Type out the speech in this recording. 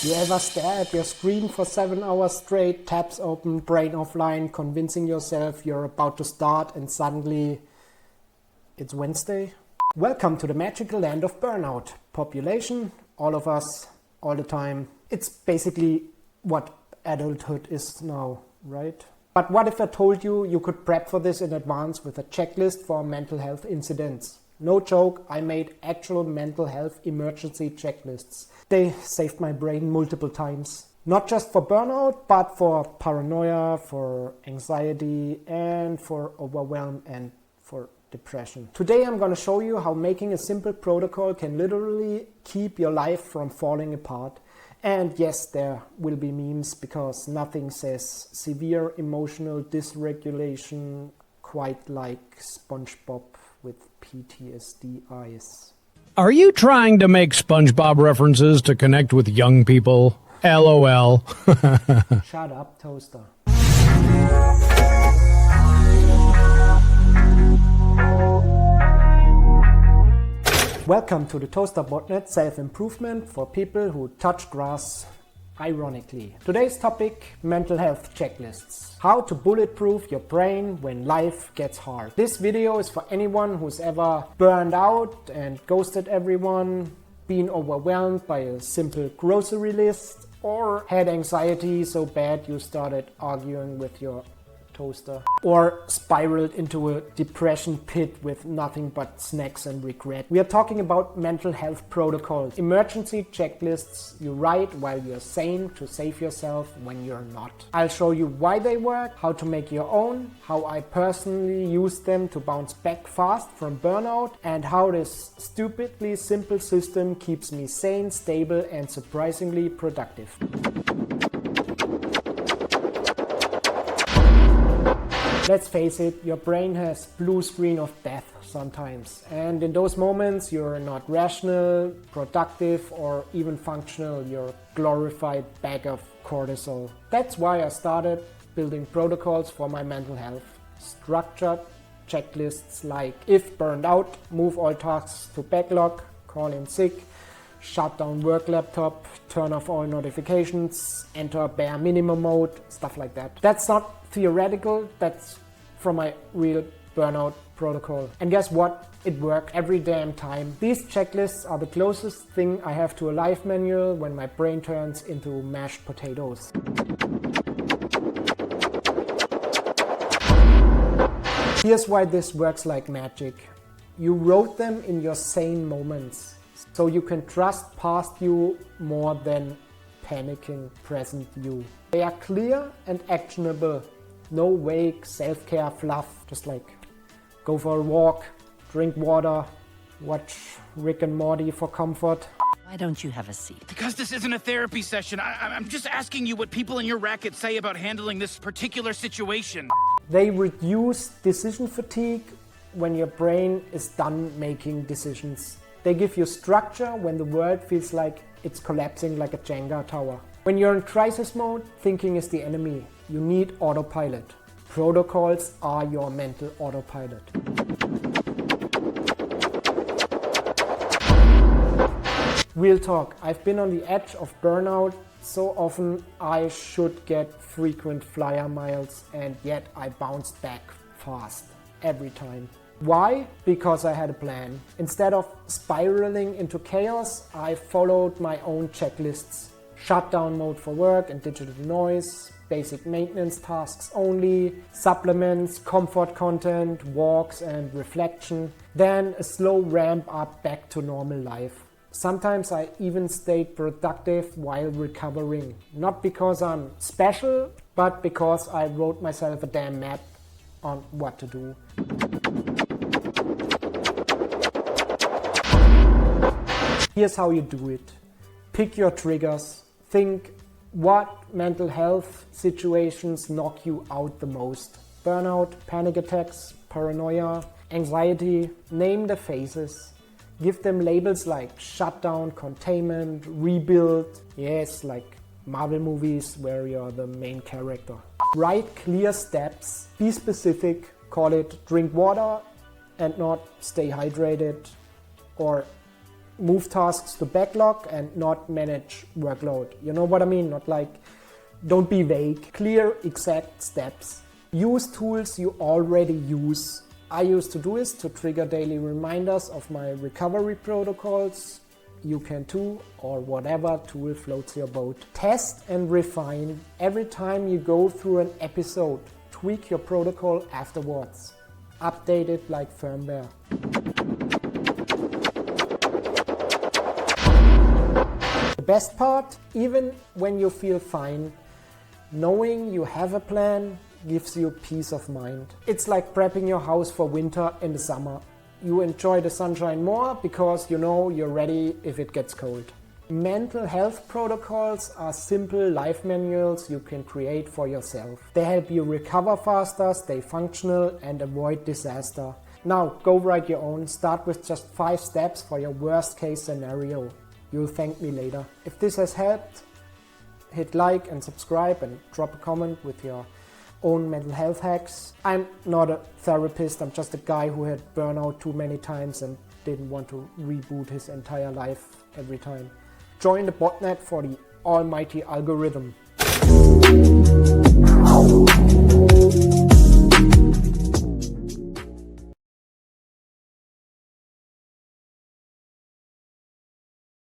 You ever stare at your screen for 7 hours straight, tabs open, brain offline, convincing yourself you're about to start and suddenly it's Wednesday? Welcome to the magical land of burnout. Population, all of us, all the time. It's basically what adulthood is now, right? But what if I told you you could prep for this in advance with a checklist for mental health incidents? No joke, I made actual mental health emergency checklists. They saved my brain multiple times. Not just for burnout, but for paranoia, for anxiety, and for overwhelm and for depression. Today I'm going to show you how making a simple protocol can literally keep your life from falling apart. And yes, there will be memes because nothing says severe emotional dysregulation quite like SpongeBob with PTSD eyes. Are you trying to make SpongeBob references to connect with young people? LOL. Shut up, Toaster. Welcome to the ToasterBotnet self-improvement for people who touch grass ironically. Today's topic, mental health checklists. How to bulletproof your brain when life gets hard. This video is for anyone who's ever burned out and ghosted everyone, been overwhelmed by a simple grocery list, or had anxiety so bad you started arguing with your toaster, or spiraled into a depression pit with nothing but snacks and regret. We are talking about mental health protocols, emergency checklists you write while you're sane to save yourself when you're not. I'll show you why they work, how to make your own, how I personally use them to bounce back fast from burnout, and how this stupidly simple system keeps me sane, stable, and surprisingly productive. Let's face it, your brain has blue screen of death sometimes. And in those moments, you're not rational, productive, or even functional. You're a glorified bag of cortisol. That's why I started building protocols for my mental health. Structured checklists like if burned out, move all tasks to backlog, call in sick, shut down work laptop, turn off all notifications, enter bare minimum mode, stuff like that. That's not theoretical, that's from my real burnout protocol. And guess what? It worked every damn time. These checklists are the closest thing I have to a life manual when my brain turns into mashed potatoes. Here's why this works like magic. You wrote them in your sane moments, so you can trust past you more than panicking present you. They are clear and actionable. No vague self-care fluff, just like go for a walk, drink water, watch Rick and Morty for comfort. Why don't you have a seat? Because this isn't a therapy session. I'm just asking you what people in your racket say about handling this particular situation. They reduce decision fatigue when your brain is done making decisions. They give you structure when the world feels like it's collapsing like a Jenga tower. When you're in crisis mode, thinking is the enemy. You need autopilot. Protocols are your mental autopilot. Real talk, I've been on the edge of burnout so often I should get frequent flyer miles, and yet I bounced back fast every time. Why? Because I had a plan. Instead of spiraling into chaos, I followed my own checklists. Shutdown mode for work and digital noise, basic maintenance tasks only, supplements, comfort content, walks and reflection. Then a slow ramp up back to normal life. Sometimes I even stayed productive while recovering. Not because I'm special, but because I wrote myself a damn map on what to do. Here's how you do it. Pick your triggers. Think what mental health situations knock you out the most. Burnout, panic attacks, paranoia, anxiety. Name the phases. Give them labels like shutdown, containment, rebuild. Yes, like Marvel movies where you're the main character. Write clear steps. Be specific. Call it drink water and not stay hydrated, or move tasks to backlog and not manage workload. You know what I mean? Not like, don't be vague. Clear, exact steps. Use tools you already use. I used to do this to trigger daily reminders of my recovery protocols. You can too, or whatever tool floats your boat. Test and refine. Every time you go through an episode, tweak your protocol afterwards. Update it like firmware. The best part, even when you feel fine, knowing you have a plan gives you peace of mind. It's like prepping your house for winter in the summer. You enjoy the sunshine more because you know you're ready if it gets cold. Mental health protocols are simple life manuals you can create for yourself. They help you recover faster, stay functional, and avoid disaster. Now, go write your own. Start with just 5 steps for your worst case scenario. You'll thank me later. If this has helped, hit like and subscribe and drop a comment with your own mental health hacks. I'm not a therapist, I'm just a guy who had burnout too many times and didn't want to reboot his entire life every time. Join the botnet for the almighty algorithm.